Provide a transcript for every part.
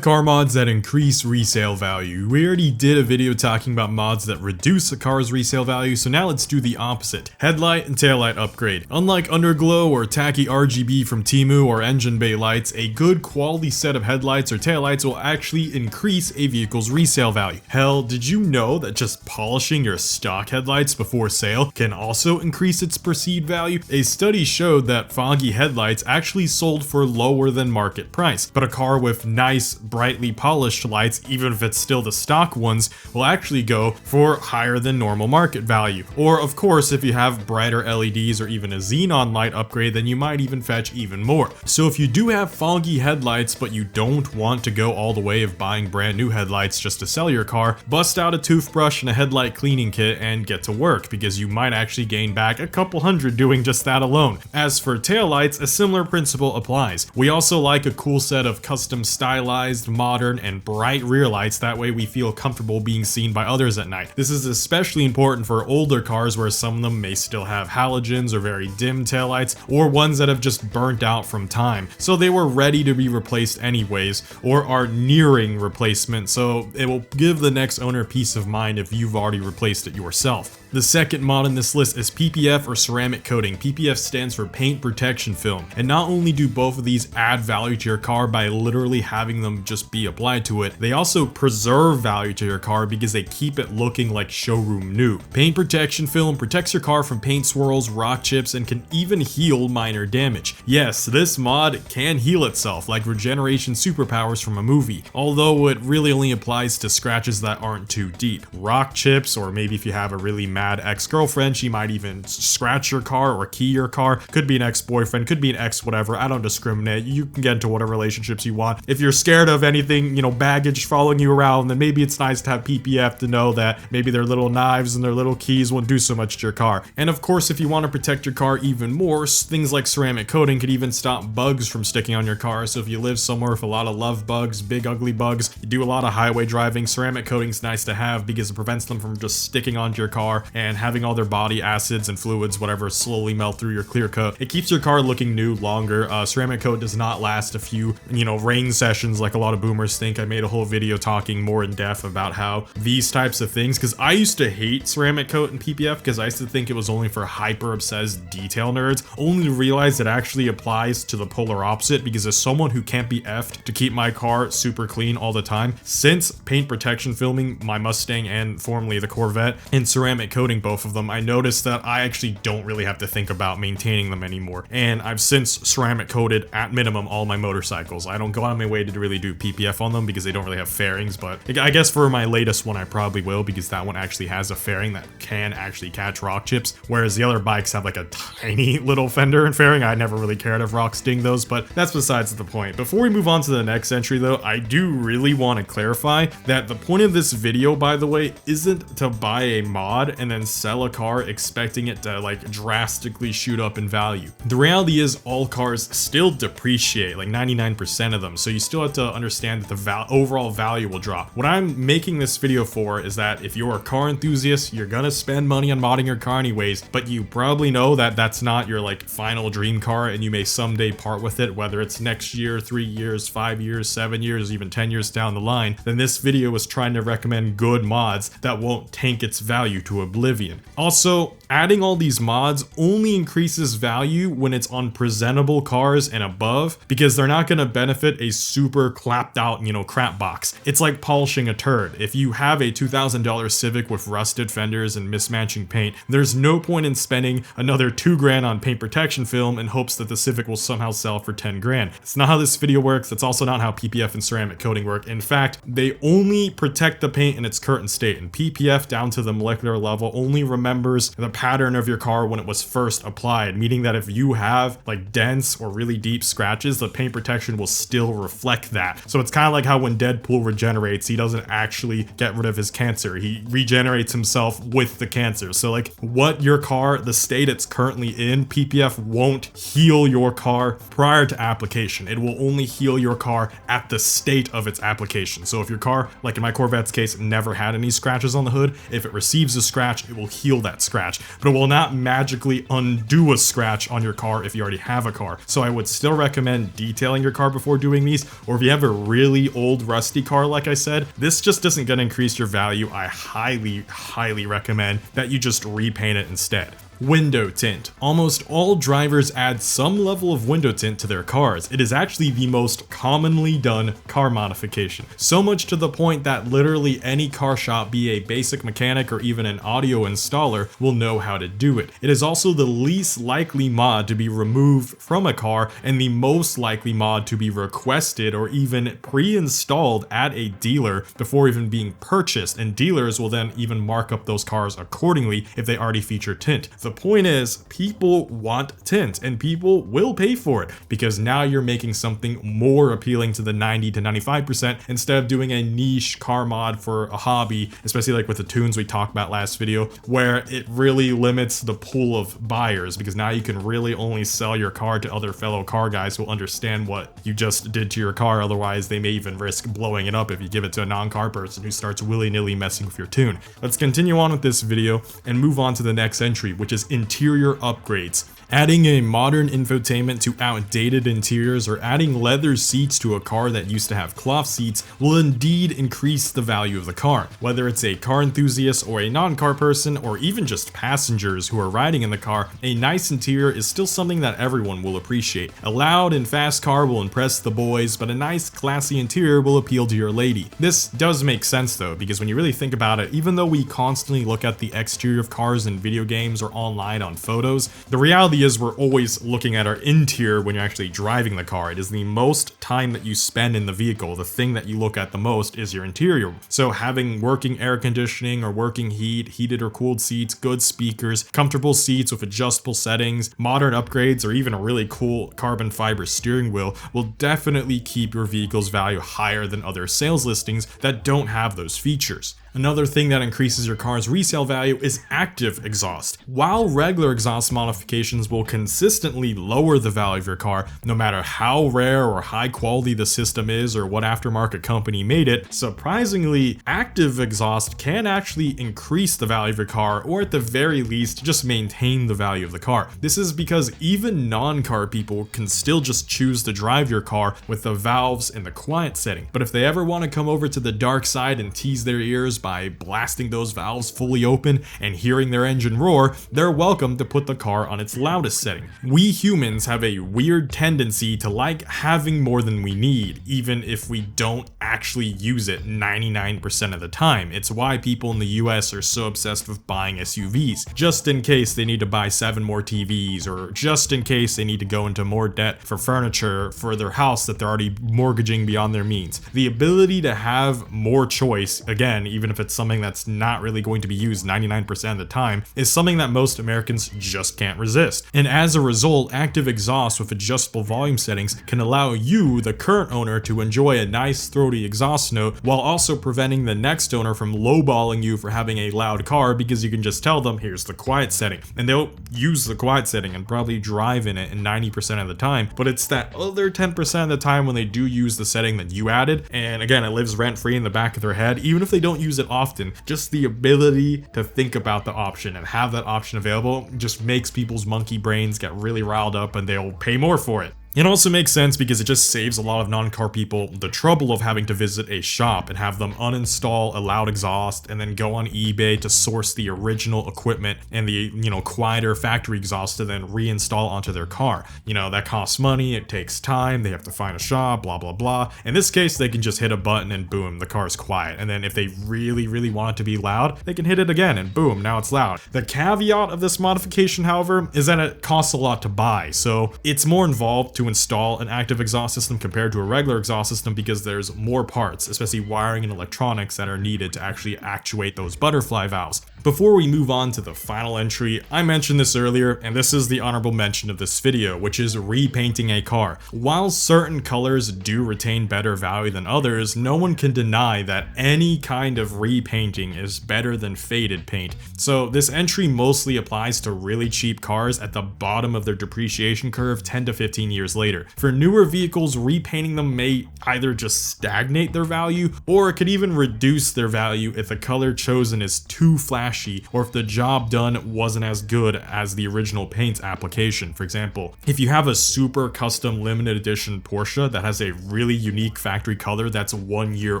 Car mods that increase resale value. We already did a video talking about mods that reduce a car's resale value, so now let's do the opposite. Headlight and taillight upgrade. Unlike underglow or tacky RGB from Temu or engine bay lights, a good quality set of headlights or taillights will actually increase a vehicle's resale value. Hell, did you know that just polishing your stock headlights before sale can also increase its perceived value? A study showed that foggy headlights actually sold for lower than market price, but a car with nice, brightly polished lights, even if it's still the stock ones, will actually go for higher than normal market value. Or of course, if you have brighter LEDs or even a xenon light upgrade, then you might even fetch even more. So if you do have foggy headlights but you don't want to go all the way of buying brand new headlights just to sell your car, bust out a toothbrush and a headlight cleaning kit and get to work, because you might actually gain back a couple hundred doing just that alone. As for taillights, a similar principle applies. We also like a cool set of custom stylized, modern, and bright rear lights, that way we feel comfortable being seen by others at night. This is especially important for older cars where some of them may still have halogens or very dim taillights, or ones that have just burnt out from time, so they were ready to be replaced anyways, or are nearing replacement, so it will give the next owner peace of mind if you've already replaced it yourself. The second mod in this list is PPF or ceramic coating. PPF stands for paint protection film, and not only do both of these add value to your car by literally having them just be applied to it, they also preserve value to your car because they keep it looking like showroom new. Paint protection film protects your car from paint swirls, rock chips, and can even heal minor damage. Yes, this mod can heal itself like regeneration superpowers from a movie, although it really only applies to scratches that aren't too deep. Rock chips, or maybe if you have a really mad ex-girlfriend, she might even scratch your car or key your car. Could be an ex-boyfriend, could be an ex whatever, I don't discriminate. You can get into whatever relationships you want. If you're scared of anything, baggage following you around, then maybe it's nice to have PPF to know that maybe their little knives and their little keys won't do so much to your car. And of course, if you want to protect your car even more, things like ceramic coating could even stop bugs from sticking on your car. So if you live somewhere with a lot of love bugs, big ugly bugs, you do a lot of highway driving, ceramic coating's nice to have because it prevents them from just sticking onto your car and having all their body acids and fluids, whatever, slowly melt through your clear coat. It keeps your car looking new longer. Ceramic coat does not last a few, rain sessions like a lot of boomers think. I made a whole video talking more in depth about how these types of things, because I used to hate ceramic coat and PPF because I used to think it was only for hyper obsessed detail nerds, only to realize it actually applies to the polar opposite, because as someone who can't be effed to keep my car super clean all the time, since paint protection filming my Mustang and formerly the Corvette and ceramic coating both of them, I noticed that I actually don't really have to think about maintaining them anymore. And I've since ceramic coated at minimum all my motorcycles. I don't go out of my way to really do PPF on them because they don't really have fairings, but I guess for my latest one I probably will, because that one actually has a fairing that can actually catch rock chips, whereas the other bikes have like a tiny little fender and fairing. I never really cared if rocks sting those, but that's besides the point. Before we move on to the next entry though, I do really want to clarify that the point of this video, by the way, isn't to buy a mod and then sell a car expecting it to like drastically shoot up in value. The reality is all cars still depreciate, like 99% of them, so you still have to understand that the overall value will drop. What I'm making this video for is that if you're a car enthusiast, you're gonna spend money on modding your car anyways, but you probably know that that's not your like final dream car and you may someday part with it, whether it's next year, 3 years, 5 years, 7 years, even 10 years down the line. Then this video is trying to recommend good mods that won't tank its value to oblivion. Also, adding all these mods only increases value when it's on presentable cars and above, because they're not going to benefit a super clapped out, crap box. It's like polishing a turd. If you have a $2,000 Civic with rusted fenders and mismatching paint, there's no point in spending another $2,000 on paint protection film in hopes that the Civic will somehow sell for $10,000. It's not how this video works. That's also not how PPF and ceramic coating work. In fact, they only protect the paint in its current state, and PPF down to the molecular level only remembers the pattern of your car when it was first applied, meaning that if you have like dense or really deep scratches, the paint protection will still reflect that. So it's kind of like how when Deadpool regenerates, he doesn't actually get rid of his cancer, he regenerates himself with the cancer. So like what your car, the state it's currently in, PPF won't heal your car prior to application. It will only heal your car at the state of its application. So if your car, like in my Corvette's case, never had any scratches on the hood, if it receives a scratch scratch, it will heal that scratch, but it will not magically undo a scratch on your car if you already have a car. So I would still recommend detailing your car before doing these, or if you have a really old rusty car, like I said, this just isn't going to increase your value. I highly recommend that you just repaint it instead. Window tint. Almost all drivers add some level of window tint to their cars. It is actually the most commonly done car modification. So much to the point that literally any car shop, be a basic mechanic or even an audio installer, will know how to do it. It is also the least likely mod to be removed from a car and the most likely mod to be requested or even pre-installed at a dealer before even being purchased, and dealers will then even mark up those cars accordingly if they already feature tint. The point is, people want tint and people will pay for it because now you're making something more appealing to the 90 to 95% instead of doing a niche car mod for a hobby, especially like with the tunes we talked about last video, where it really limits the pool of buyers because now you can really only sell your car to other fellow car guys who understand what you just did to your car. Otherwise, they may even risk blowing it up if you give it to a non-car person who starts willy-nilly messing with your tune. Let's continue on with this video and move on to the next entry, which is interior upgrades. Adding a modern infotainment to outdated interiors or adding leather seats to a car that used to have cloth seats will indeed increase the value of the car. Whether it's a car enthusiast or a non-car person or even just passengers who are riding in the car, a nice interior is still something that everyone will appreciate. A loud and fast car will impress the boys, but a nice classy interior will appeal to your lady. This does make sense though, because when you really think about it, even though we constantly look at the exterior of cars in video games or online on photos, the reality is we're always looking at our interior when you're actually driving the car. It is the most time that you spend in the vehicle. The thing that you look at the most is your interior. So having working air conditioning or working heat, heated or cooled seats, good speakers, comfortable seats with adjustable settings, modern upgrades, or even a really cool carbon fiber steering wheel will definitely keep your vehicle's value higher than other sales listings that don't have those features. Another thing that increases your car's resale value is active exhaust. While regular exhaust modifications will consistently lower the value of your car, no matter how rare or high quality the system is or what aftermarket company made it, surprisingly, active exhaust can actually increase the value of your car, or at the very least, just maintain the value of the car. This is because even non-car people can still just choose to drive your car with the valves in the quiet setting. But if they ever want to come over to the dark side and tease their ears by blasting those valves fully open and hearing their engine roar, they're welcome to put the car on its loudest setting. We humans have a weird tendency to like having more than we need, even if we don't actually use it 99% of the time. It's why people in the US are so obsessed with buying SUVs, just in case they need to buy 7 more TVs, or just in case they need to go into more debt for furniture for their house that they're already mortgaging beyond their means. The ability to have more choice, again, even if it's something that's not really going to be used 99% of the time, is something that most Americans just can't resist. And as a result, active exhaust with adjustable volume settings can allow you, the current owner, to enjoy a nice throaty exhaust note while also preventing the next owner from lowballing you for having a loud car, because you can just tell them, here's the quiet setting, and they'll use the quiet setting and probably drive in it in 90% of the time. But it's that other 10% of the time when they do use the setting that you added, and again, it lives rent free in the back of their head, even if they don't use it often, just the ability to think about the option and have that option available just makes people's monkey brains get really riled up and they'll pay more for it. It also makes sense because it just saves a lot of non-car people the trouble of having to visit a shop and have them uninstall a loud exhaust and then go on eBay to source the original equipment and the, quieter factory exhaust to then reinstall onto their car. That costs money, it takes time, they have to find a shop, blah, blah, blah. In this case, they can just hit a button and boom, the car's quiet. And then if they really, really want it to be loud, they can hit it again and boom, now it's loud. The caveat of this modification, however, is that it costs a lot to buy. So it's more involved to install an active exhaust system compared to a regular exhaust system because there's more parts, especially wiring and electronics, that are needed to actually actuate those butterfly valves. Before we move on to the final entry, I mentioned this earlier, and this is the honorable mention of this video, which is repainting a car. While certain colors do retain better value than others, no one can deny that any kind of repainting is better than faded paint. So this entry mostly applies to really cheap cars at the bottom of their depreciation curve 10 to 15 years later. For newer vehicles, repainting them may either just stagnate their value, or it could even reduce their value if the color chosen is too flashy trashy, or if the job done wasn't as good as the original paint application. For example, if you have a super custom limited edition Porsche that has a really unique factory color that's 1 year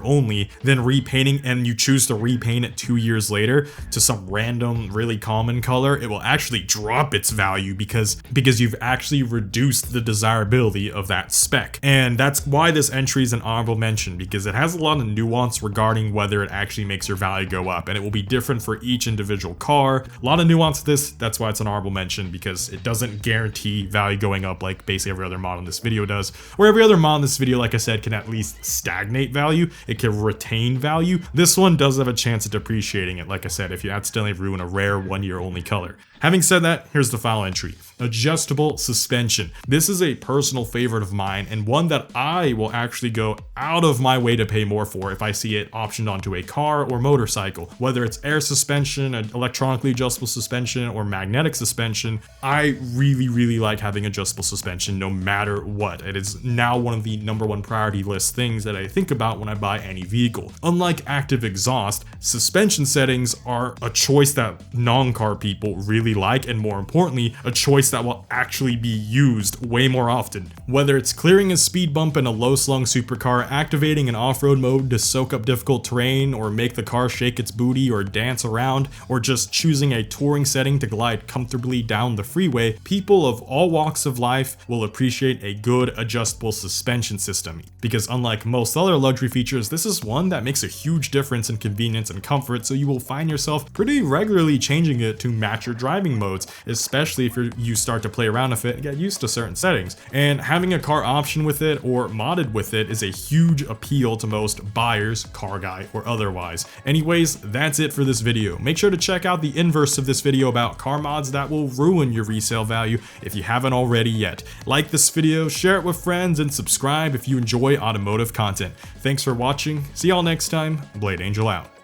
only, then repainting, and you choose to repaint it 2 years later to some random really common color, it will actually drop its value because you've actually reduced the desirability of that spec. And that's why this entry is an honorable mention, because it has a lot of nuance regarding whether it actually makes your value go up, and it will be different for each individual car. A lot of nuance to this, that's why it's an honorable mention, because it doesn't guarantee value going up like basically every other mod in this video does, or every other mod in this video, like I said, can at least stagnate value. It can retain value. This one does have a chance of depreciating it, like I said, if you accidentally ruin a rare 1 year only color. Having said that, here's the final entry. Adjustable suspension. This is a personal favorite of mine, and one that I will actually go out of my way to pay more for if I see it optioned onto a car or motorcycle. Whether it's air suspension, an electronically adjustable suspension, or magnetic suspension, I really like having adjustable suspension no matter what. It is now one of the #1 priority list things that I think about when I buy any vehicle. Unlike active exhaust, suspension settings are a choice that non-car people really like, and more importantly, a choice that will actually be used way more often. Whether it's clearing a speed bump in a low-slung supercar, activating an off-road mode to soak up difficult terrain or make the car shake its booty or dance around, or just choosing a touring setting to glide comfortably down the freeway, people of all walks of life will appreciate a good adjustable suspension system, because unlike most other luxury features, this is one that makes a huge difference in convenience and comfort, so you will find yourself pretty regularly changing it to match your driving modes, especially if you start to play around with it and get used to certain settings. And having a car option with it or modded with it is a huge appeal to most buyers, car guy or otherwise. Anyways, that's it for this video. Make sure to check out the inverse of this video about car mods that will ruin your resale value if you haven't already yet. Like this video, share it with friends, and subscribe if you enjoy automotive content. Thanks for watching. See y'all next time. Blade Angel out.